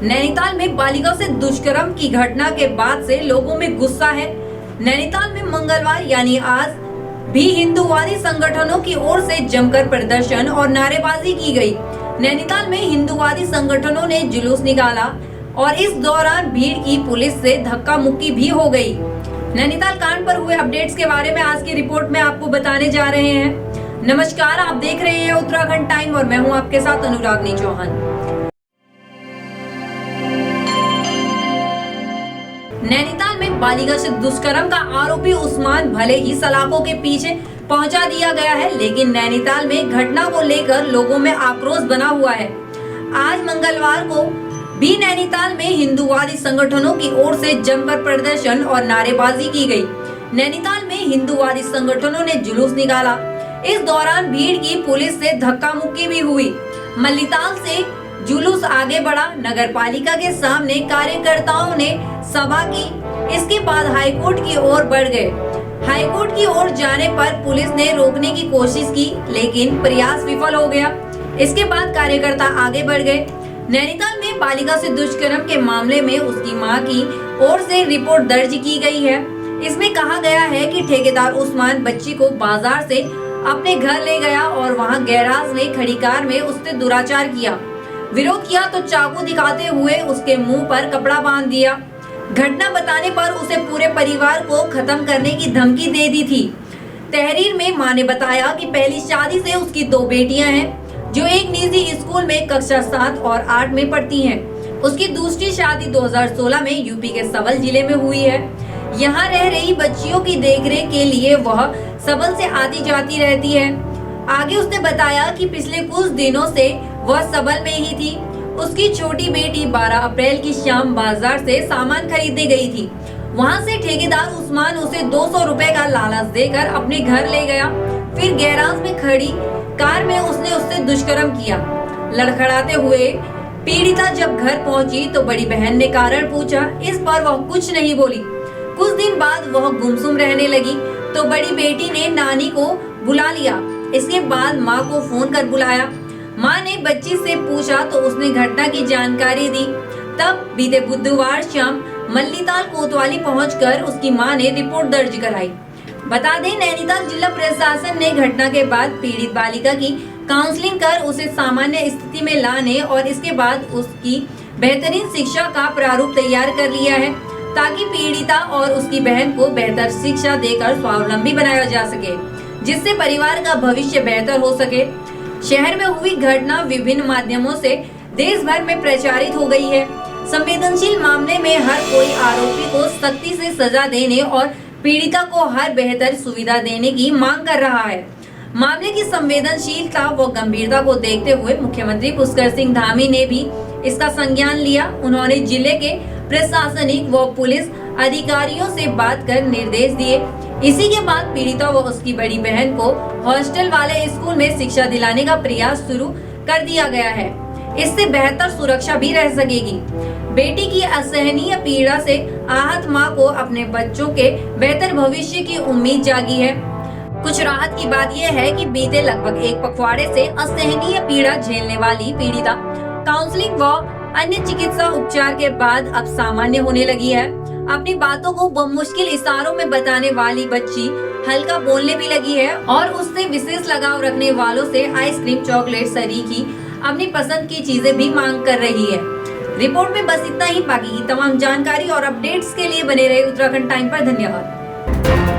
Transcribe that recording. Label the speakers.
Speaker 1: नैनीताल में बालिका से दुष्कर्म की घटना के बाद से लोगों में गुस्सा है। नैनीताल में मंगलवार यानी आज भी हिंदूवादी संगठनों की ओर से जमकर प्रदर्शन और नारेबाजी की गई। नैनीताल में हिंदूवादी संगठनों ने जुलूस निकाला और इस दौरान भीड़ की पुलिस से धक्का मुक्की भी हो गई। नैनीताल कांड पर हुए अपडेट्स के बारे में आज की रिपोर्ट में आपको बताने जा रहे हैं। नमस्कार, आप देख रहे हैं उत्तराखंड टाइम और मैं हूं आपके साथ अनुरागनी चौहान। नैनीताल में बालिका से दुष्कर्म का आरोपी उस्मान भले ही सलाखों के पीछे पहुंचा दिया गया है, लेकिन नैनीताल में घटना को लेकर लोगों में आक्रोश बना हुआ है। आज मंगलवार को भी नैनीताल में हिंदूवादी संगठनों की ओर से जमकर प्रदर्शन और नारेबाजी की गई। नैनीताल में हिंदूवादी संगठनों ने जुलूस निकाला। इस दौरान भीड़ की पुलिस से धक्का मुक्की भी हुई। मल्लीताल से जुलूस आगे बढ़ा। नगर पालिका के सामने कार्यकर्ताओं ने सभा की। इसके बाद हाईकोर्ट की ओर बढ़ गए। हाईकोर्ट की ओर जाने पर पुलिस ने रोकने की कोशिश की, लेकिन प्रयास विफल हो गया। इसके बाद कार्यकर्ता आगे बढ़ गए। नैनीताल में बालिका से दुष्कर्म के मामले में उसकी मां की ओर से रिपोर्ट दर्ज की गई है। इसमें कहा गया है कि ठेकेदार उस्मान बच्ची को बाजार से अपने घर ले गया और वहां गैराज में खड़ी कार में उसने दुराचार किया। विरोध किया तो चाकू दिखाते हुए उसके मुंह पर कपड़ा बांध दिया। घटना बताने पर उसे पूरे परिवार को खत्म करने की धमकी दे दी थी। तहरीर में मां ने बताया कि पहली शादी से उसकी 2 बेटियां हैं, जो एक निजी स्कूल में कक्षा 7 और 8 में पढ़ती हैं। उसकी दूसरी शादी 2016 में यूपी के सबल जिले में हुई है। यहाँ रह रही बच्चियों की देखरेख के लिए वह सबल से आती जाती रहती है। आगे उसने बताया कि पिछले कुछ दिनों से वह सबल में ही थी। उसकी छोटी बेटी 12 अप्रैल की शाम बाजार से सामान खरीदने गई थी। वहां से ठेकेदार उस्मान उसे 200 रुपए का लालच देकर अपने घर ले गया। फिर गैराज में खड़ी कार में उसने उससे दुष्कर्म किया। लड़खड़ाते हुए पीड़िता जब घर पहुंची तो बड़ी बहन ने कारण पूछा। इस पर वह कुछ नहीं बोली। कुछ दिन बाद वह गुमसुम रहने लगी तो बड़ी बेटी ने नानी को बुला लिया। इसके बाद माँ को फोन कर बुलाया। माँ ने बच्ची से पूछा तो उसने घटना की जानकारी दी। तब बीते बुधवार शाम मल्लीताल कोतवाली पहुंचकर उसकी माँ ने रिपोर्ट दर्ज कराई। बता दें, नैनीताल जिला प्रशासन ने घटना के बाद पीड़ित बालिका की काउंसलिंग कर उसे सामान्य स्थिति में लाने और इसके बाद उसकी बेहतरीन शिक्षा का प्रारूप तैयार कर लिया है, ताकि पीड़िता और उसकी बहन को बेहतर शिक्षा देकर स्वावलंबी बनाया जा सके, जिससे परिवार का भविष्य बेहतर हो सके। शहर में हुई घटना विभिन्न माध्यमों से देश भर में प्रचारित हो गई है। संवेदनशील मामले में हर कोई आरोपी को सख्ती से सजा देने और पीड़िता को हर बेहतर सुविधा देने की मांग कर रहा है। मामले की संवेदनशीलता व गंभीरता को देखते हुए मुख्यमंत्री पुष्कर सिंह धामी ने भी इसका संज्ञान लिया। उन्होंने जिले के प्रशासनिक व पुलिस अधिकारियों से बात कर निर्देश दिए। इसी के बाद पीड़िता व उसकी बड़ी बहन को हॉस्टल वाले स्कूल में शिक्षा दिलाने का प्रयास शुरू कर दिया गया है। इससे बेहतर सुरक्षा भी रह सकेगी। बेटी की असहनीय पीड़ा से आहत मां को अपने बच्चों के बेहतर भविष्य की उम्मीद जागी है। कुछ राहत की बात यह है कि बीते लगभग 1 पखवाड़े से असहनीय पीड़ा झेलने वाली पीड़िता काउंसलिंग व अन्य चिकित्सा उपचार के बाद अब सामान्य होने लगी है। अपनी बातों को बमुश्किल इशारों में बताने वाली बच्ची हल्का बोलने भी लगी है और उससे विशेष लगाव रखने वालों से आइसक्रीम, चॉकलेट, सरीखी अपनी पसंद की चीजें भी मांग कर रही है। रिपोर्ट में बस इतना ही। बाकी की तमाम जानकारी और अपडेट्स के लिए बने रहे उत्तराखंड टाइम पर। धन्यवाद।